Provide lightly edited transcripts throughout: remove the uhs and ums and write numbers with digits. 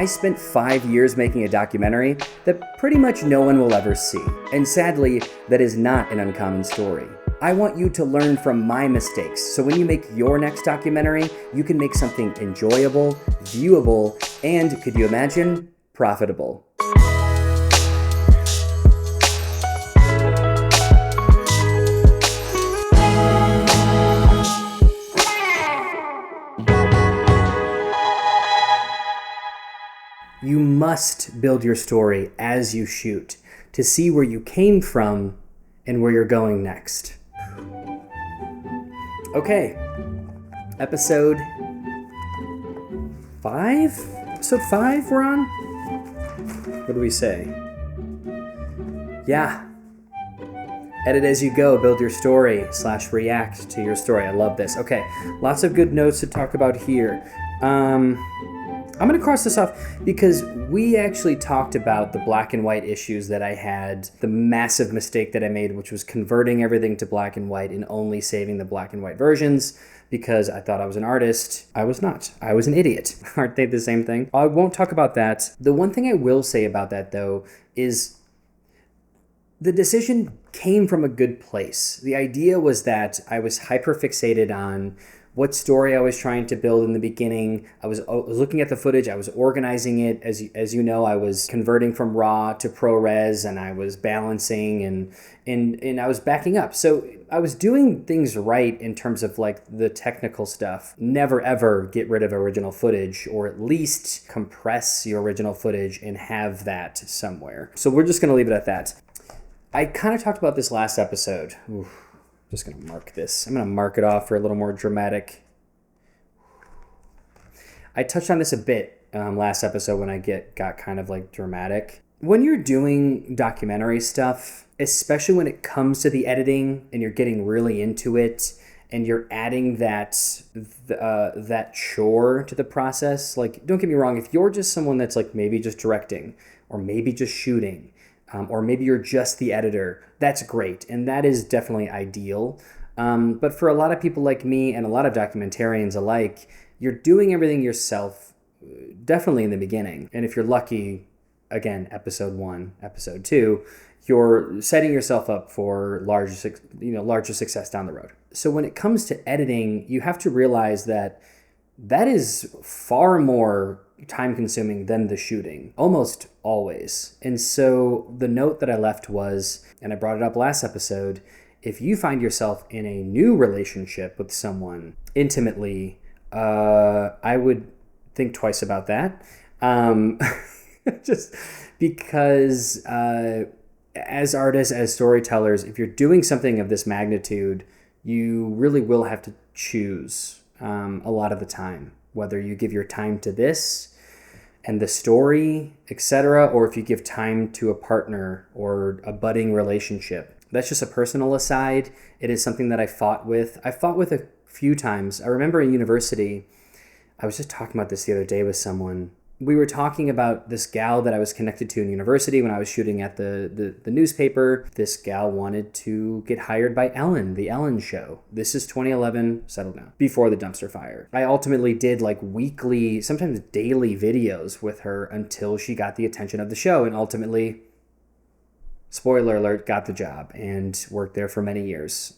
I spent 5 years making a documentary that pretty much no one will ever see. And sadly, that is not an uncommon story. I want you to learn from my mistakes, so when you make your next documentary, you can make something enjoyable, viewable, and, could you imagine, profitable. You must build your story as you shoot to see where you came from and where you're going next. Okay, episode 5? Episode 5 we're on? What do we say? Yeah. Edit as you go, build your story / react to your story. I love this. Okay, lots of good notes to talk about here. I'm going to cross this off because we actually talked about the black and white issues that I had, the massive mistake that I made, which was converting everything to black and white and only saving the black and white versions because I thought I was an artist. I was not. I was an idiot. Aren't they the same thing? I won't talk about that. The one thing I will say about that, though, is the decision came from a good place. The idea was that I was hyper-fixated on what story I was trying to build in the beginning. I was looking at the footage, I was organizing it. As you know, I was converting from RAW to ProRes, and I was balancing and I was backing up. So I was doing things right in terms of like the technical stuff. Never ever get rid of original footage, or at least compress your original footage and have that somewhere. So we're just gonna leave it at that. I kind of talked about this last episode. Oof. Just going to mark this. I'm going to mark it off for a little more dramatic. I touched on this a bit last episode when I got kind of like dramatic. When you're doing documentary stuff, especially when it comes to the editing and you're getting really into it and you're adding that chore to the process, like, don't get me wrong, if you're just someone that's like maybe just directing or maybe just shooting, or maybe you're just the editor, that's great. And that is definitely ideal. But for a lot of people like me and a lot of documentarians alike, you're doing everything yourself, definitely in the beginning. And if you're lucky, again, episode 1, episode 2, you're setting yourself up for larger success down the road. So when it comes to editing, you have to realize that is far more time consuming than the shooting, almost always. And so the note that I left was, and I brought it up last episode, if you find yourself in a new relationship with someone intimately, I would think twice about that. Just because as artists, as storytellers, if you're doing something of this magnitude, you really will have to choose a lot of the time, whether you give your time to this and the story, etc., or if you give time to a partner or a budding relationship. That's just a personal aside. It is something that I fought with a few times. I remember in university, I was just talking about this the other day with someone. We were talking about this gal that I was connected to in university when I was shooting at the newspaper. This gal wanted to get hired by Ellen, the Ellen Show. This is 2011, settled down, before the dumpster fire. I ultimately did like weekly, sometimes daily videos with her until she got the attention of the show, and ultimately, spoiler alert, got the job and worked there for many years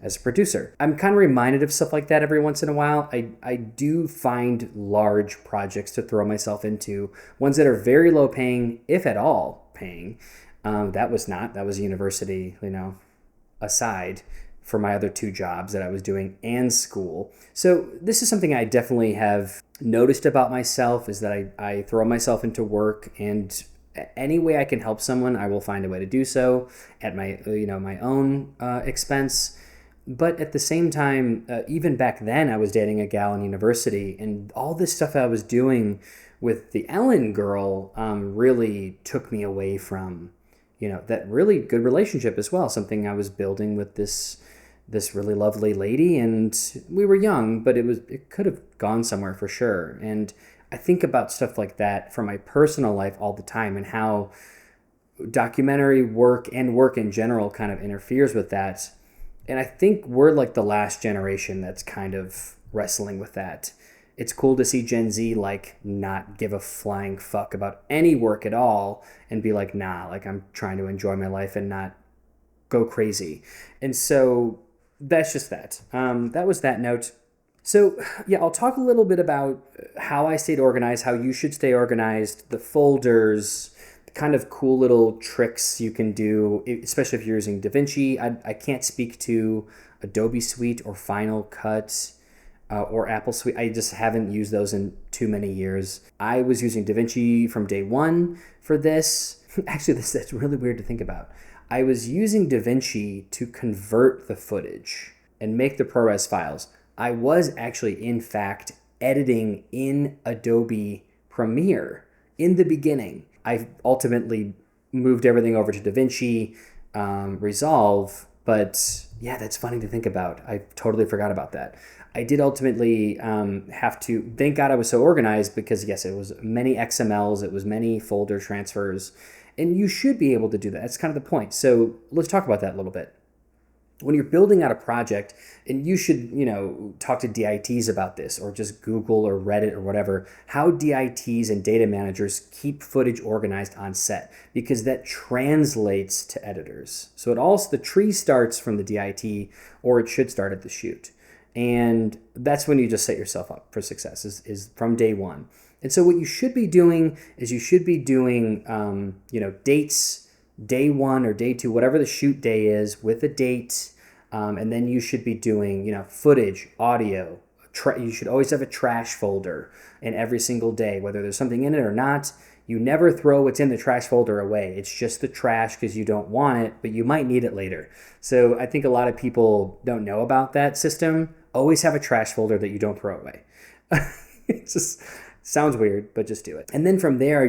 as a producer. I'm kind of reminded of stuff like that every once in a while. I do find large projects to throw myself into, ones that are very low paying, if at all paying. That was university, aside for my other 2 jobs that I was doing and school. So this is something I definitely have noticed about myself, is that I throw myself into work, and any way I can help someone, I will find a way to do so at my own expense. But at the same time, even back then, I was dating a gal in university, and all this stuff I was doing with the Ellen girl really took me away from, that really good relationship as well. Something I was building with this really lovely lady, and we were young, but it could have gone somewhere for sure. And I think about stuff like that from my personal life all the time, and how documentary work and work in general kind of interferes with that. And I think we're like the last generation that's kind of wrestling with that. It's cool to see Gen Z like not give a flying fuck about any work at all and be like, nah, like I'm trying to enjoy my life and not go crazy. And so that's just that. That was that note. So yeah, I'll talk a little bit about how I stayed organized, how you should stay organized, the folders, the kind of cool little tricks you can do, especially if you're using DaVinci. I can't speak to Adobe Suite or Final Cut or Apple Suite. I just haven't used those in too many years. I was using DaVinci from day one for this. Actually, that's really weird to think about. I was using DaVinci to convert the footage and make the ProRes files. I was actually, in fact, editing in Adobe Premiere in the beginning. I ultimately moved everything over to DaVinci Resolve, but yeah, that's funny to think about. I totally forgot about that. I did ultimately have to, thank God I was so organized, because yes, it was many XMLs, it was many folder transfers, and you should be able to do that. That's kind of the point. So let's talk about that a little bit. When you're building out a project, and you should, talk to DITs about this, or just Google or Reddit or whatever, how DITs and data managers keep footage organized on set, because that translates to editors. So the tree starts from the DIT, or it should start at the shoot. And that's when you just set yourself up for success, is from day one. And so what you should be doing is dates, day one or day two, whatever the shoot day is, with a date. And then you should be doing, footage, audio. You should always have a trash folder in every single day, whether there's something in it or not. You never throw what's in the trash folder away. It's just the trash because you don't want it, but you might need it later. So I think a lot of people don't know about that system. Always have a trash folder that you don't throw away. It just sounds weird, but just do it. And then from there,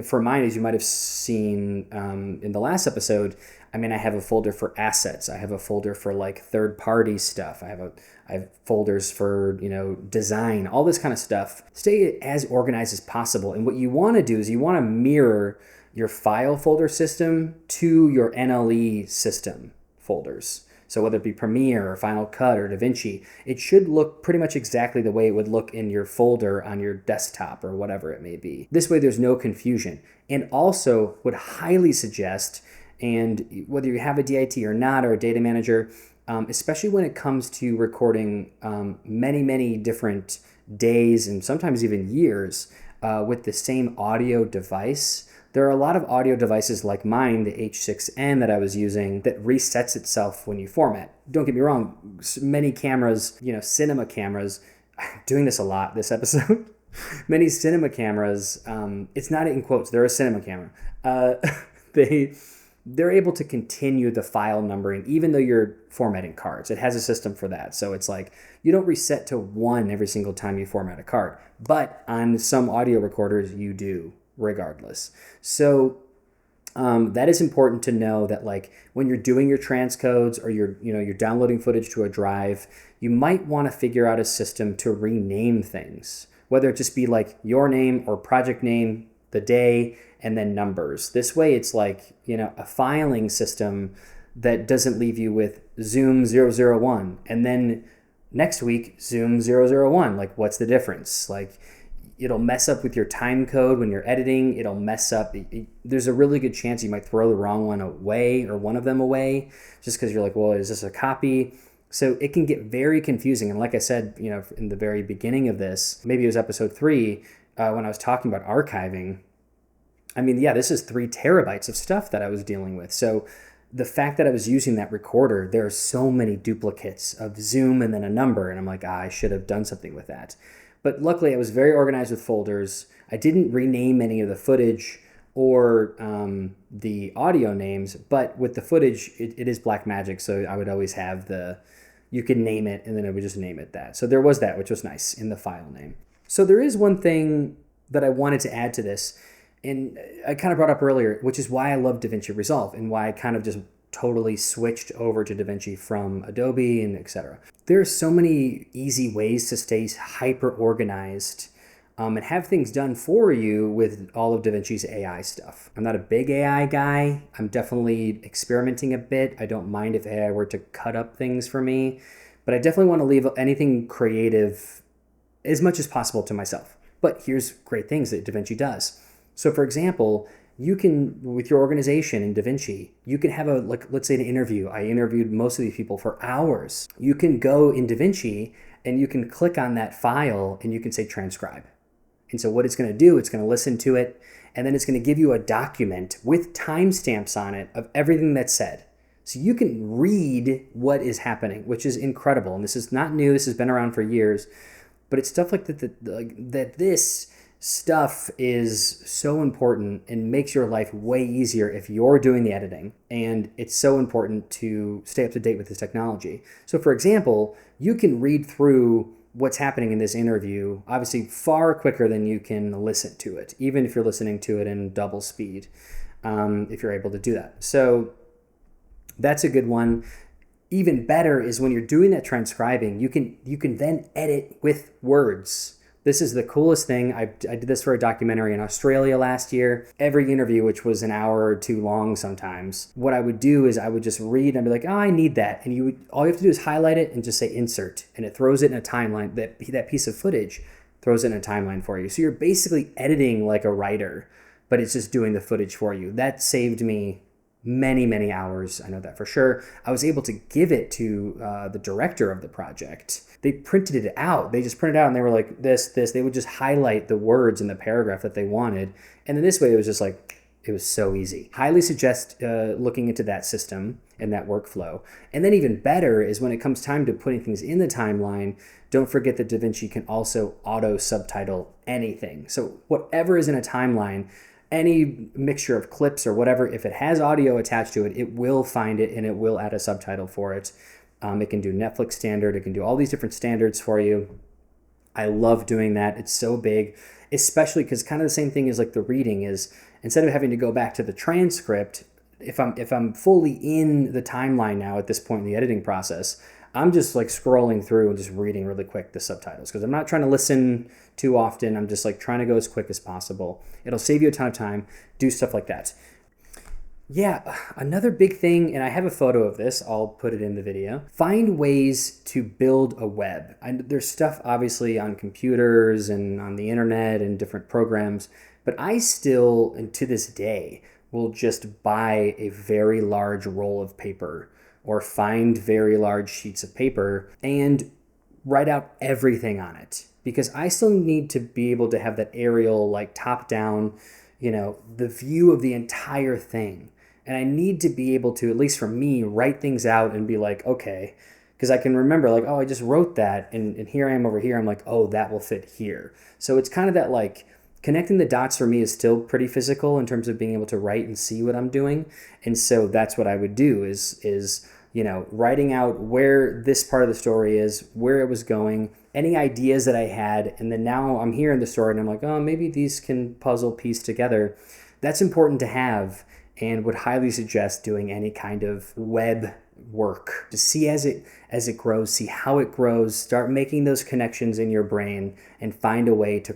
for mine, as you might have seen in the last episode, I have a folder for assets. I have a folder for like third-party stuff. I have folders for, design, all this kind of stuff. Stay as organized as possible. And what you want to do is you want to mirror your file folder system to your NLE system folders. So whether it be Premiere or Final Cut or DaVinci, it should look pretty much exactly the way it would look in your folder on your desktop or whatever it may be. This way there's no confusion. And also would highly suggest, and whether you have a DIT or not, or a data manager, especially when it comes to recording many, many different days and sometimes even years with the same audio device. There are a lot of audio devices like mine, the H6N that I was using, that resets itself when you format. Don't get me wrong, many cameras, cinema cameras, I'm doing this a lot this episode, many cinema cameras, it's not in quotes, they're a cinema camera, they're able to continue the file numbering even though you're formatting cards. It has a system for that. So it's like you don't reset to 1 every single time you format a card, but on some audio recorders you do, regardless. So that is important to know, that like when you're doing your transcodes or you're downloading footage to a drive, you might want to figure out a system to rename things, whether it just be like your name or project name, the day, and then numbers. This way it's like, a filing system that doesn't leave you with Zoom 001 and then next week Zoom 001. Like, what's the difference? Like, it'll mess up with your time code when you're editing. It'll mess up. There's a really good chance you might throw the wrong one away, or one of them away, just because you're like, well, is this a copy? So it can get very confusing. And like I said, in the very beginning of this, maybe it was episode 3, when I was talking about archiving, this is 3 terabytes of stuff that I was dealing with. So the fact that I was using that recorder, there are so many duplicates of Zoom and then a number. And I'm like, I should have done something with that. But luckily, I was very organized with folders. I didn't rename any of the footage or the audio names, but with the footage, it is black magic. So I would always have you could name it, and then it would just name it that. So there was that, which was nice in the file name. So there is one thing that I wanted to add to this, and I kind of brought up earlier, which is why I love DaVinci Resolve and why I kind of just totally switched over to DaVinci from Adobe and etc. There are so many easy ways to stay hyper organized and have things done for you with all of DaVinci's AI stuff. I'm not a big AI guy. I'm definitely experimenting a bit. I don't mind if AI were to cut up things for me, but I definitely want to leave anything creative as much as possible to myself. But here's great things that DaVinci does. So for example, you can, with your organization in DaVinci, you can have let's say an interview. I interviewed most of these people for hours. You can go in DaVinci and you can click on that file and you can say transcribe. And so what it's going to do, it's going to listen to it, and then it's going to give you a document with timestamps on it of everything that's said. So you can read what is happening, which is incredible. And this is not new. This has been around for years. But it's stuff like that this stuff is so important and makes your life way easier if you're doing the editing. And it's so important to stay up to date with this technology. So for example, you can read through what's happening in this interview, obviously far quicker than you can listen to it, even if you're listening to it in double speed, if you're able to do that. So that's a good one. Even better is when you're doing that transcribing, you can then edit with words. This is the coolest thing. I did this for a documentary in Australia last year. Every interview, which was an hour or two long sometimes, what I would do is I would just read and be like, oh, I need that. And all you have to do is highlight it and just say insert. And it throws it in a timeline. That piece of footage throws it in a timeline for you. So you're basically editing like a writer, but it's just doing the footage for you. That saved me many, many hours. I know that for sure. I was able to give it to the director of the project. They printed it out. They just printed it out and they were like, this. They would just highlight the words in the paragraph that they wanted. And then this way, it was just like, it was so easy. Highly suggest looking into that system and that workflow. And then even better is when it comes time to putting things in the timeline, don't forget that DaVinci can also auto subtitle anything. So whatever is in a timeline, any mixture of clips or whatever, if it has audio attached to it, it will find it and it will add a subtitle for it. It can do Netflix standard. It can do all these different standards for you. I love doing that. It's so big, especially because kind of the same thing as like the reading is, instead of having to go back to the transcript, if I'm fully in the timeline now at this point in the editing process, I'm just like scrolling through and just reading really quick the subtitles because I'm not trying to listen too often. I'm just like trying to go as quick as possible. It'll save you a ton of time. Do stuff like that. Yeah, another big thing, and I have a photo of this. I'll put it in the video. Find ways to build a web. There's stuff obviously on computers and on the internet and different programs, but I still, and to this day, will just buy a very large roll of paper or find very large sheets of paper and write out everything on it. Because I still need to be able to have that aerial, like top down, the view of the entire thing. And I need to be able to, at least for me, write things out and be like, okay, because I can remember like, oh, I just wrote that and here I am over here. I'm like, oh, that will fit here. So it's kind of that like, connecting the dots for me is still pretty physical in terms of being able to write and see what I'm doing. And so that's what I would do is writing out where this part of the story is, where it was going, any ideas that I had. And then now I'm here in the story and I'm like, oh, maybe these can puzzle piece together. That's important to have and would highly suggest doing any kind of web work to see as it grows, see how it grows, start making those connections in your brain and find a way to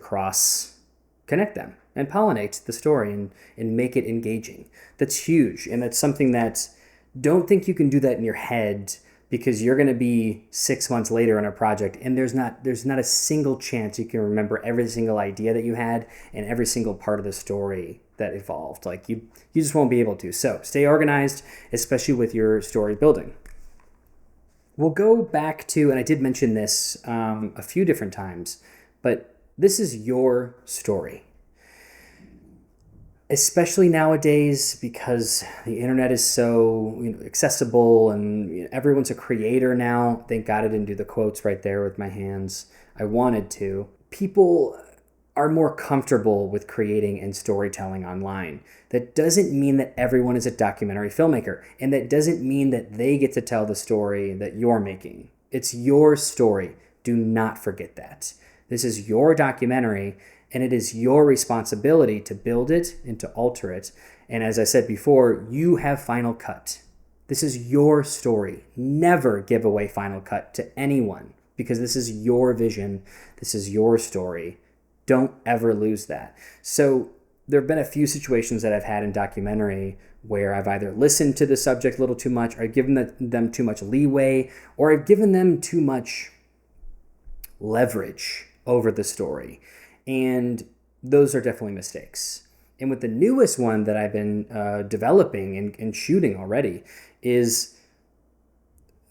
connect them and pollinate the story and make it engaging. That's huge. And that's something that don't think you can do that in your head because you're going to be 6 months later on a project and there's not a single chance you can remember every single idea that you had and every single part of the story that evolved. Like you just won't be able to. So stay organized, especially with your story building. We'll go back to, and I did mention this a few different times, but this is your story. Especially nowadays because the internet is so accessible and everyone's a creator now. Thank God I didn't do the quotes right there with my hands. I wanted to. People are more comfortable with creating and storytelling online. That doesn't mean that everyone is a documentary filmmaker, and that doesn't mean that they get to tell the story that you're making. It's your story. Do not forget that. This is your documentary, and it is your responsibility to build it and to alter it. And as I said before, you have final cut. This is your story. Never give away final cut to anyone because this is your vision. This is your story. Don't ever lose that. So there have been a few situations that I've had in documentary where I've either listened to the subject a little too much or I've given them too much leeway or I've given them too much leverage over the story. And those are definitely mistakes. And with the newest one that I've been developing and shooting already is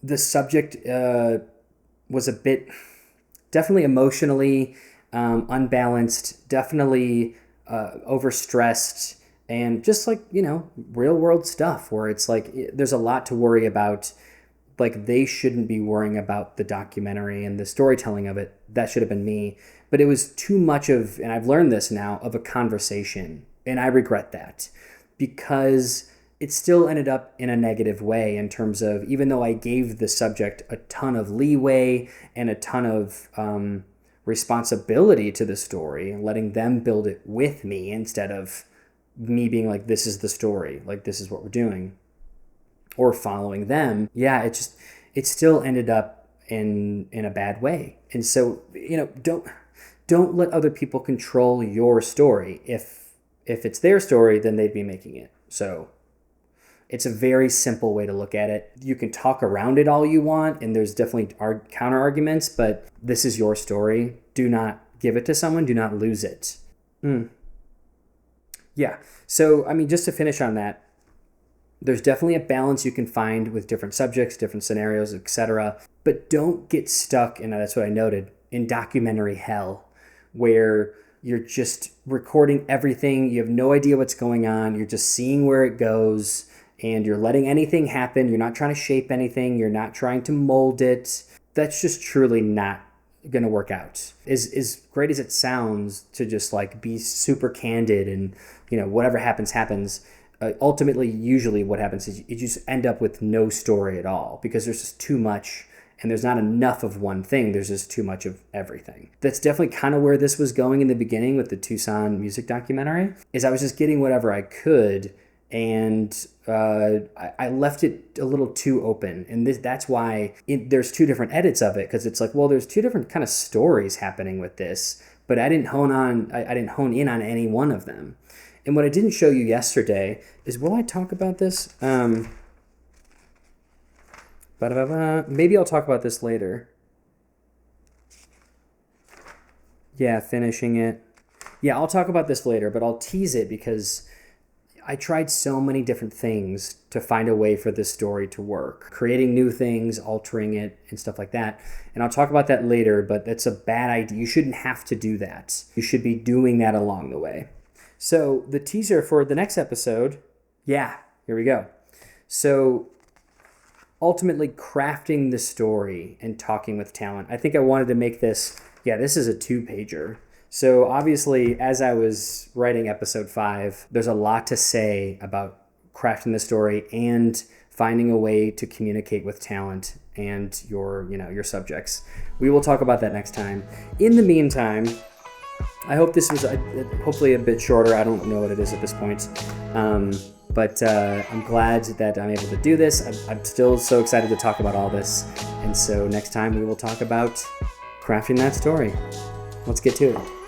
the subject was a bit definitely emotionally unbalanced, definitely overstressed, and just like, real world stuff where it's like there's a lot to worry about. Like, they shouldn't be worrying about the documentary and the storytelling of it. That should have been me. But it was too much of, and I've learned this now, of a conversation. And I regret that because it still ended up in a negative way in terms of, even though I gave the subject a ton of leeway and a ton of responsibility to the story, letting them build it with me instead of me being like, this is the story, like this is what we're doing, or following them. Yeah, it still ended up in a bad way. And so, don't let other people control your story. If it's their story, then they'd be making it. So it's a very simple way to look at it. You can talk around it all you want, and there's definitely counter arguments, but this is your story. Do not give it to someone. Do not lose it. Yeah. So, just to finish on that, there's definitely a balance you can find with different subjects, different scenarios, etc. But don't get stuck, and that's what I noted, in documentary hell, where you're just recording everything. You have no idea what's going on. You're just seeing where it goes, and you're letting anything happen. You're not trying to shape anything. You're not trying to mold it. That's just truly not going to work out. As great as it sounds to just like be super candid and, whatever happens, ultimately, usually what happens is you just end up with no story at all because there's just too much, and there's not enough of one thing. There's just too much of everything. That's definitely kind of where this was going in the beginning with the Tucson music documentary, is I was just getting whatever I could, and I left it a little too open. And that's why there's two different edits of it, because it's like, well, there's two different kind of stories happening with this, but I didn't hone in on any one of them. And what I didn't show you yesterday is, will I talk about this? Maybe I'll talk about this later. Yeah, finishing it. Yeah, I'll talk about this later, but I'll tease it because I tried so many different things to find a way for this story to work. Creating new things, altering it, and stuff like that. And I'll talk about that later, but that's a bad idea. You shouldn't have to do that. You should be doing that along the way. So the teaser for the next episode, here we go. So ultimately crafting the story and talking with talent. I think I wanted to make this, this is a 2-pager. So obviously, as I was writing episode 5, there's a lot to say about crafting the story and finding a way to communicate with talent and your subjects. We will talk about that next time. In the meantime, I hope this was hopefully a bit shorter. I don't know what it is at this point. But I'm glad that I'm able to do this. I'm still so excited to talk about all this. And so next time we will talk about crafting that story. Let's get to it.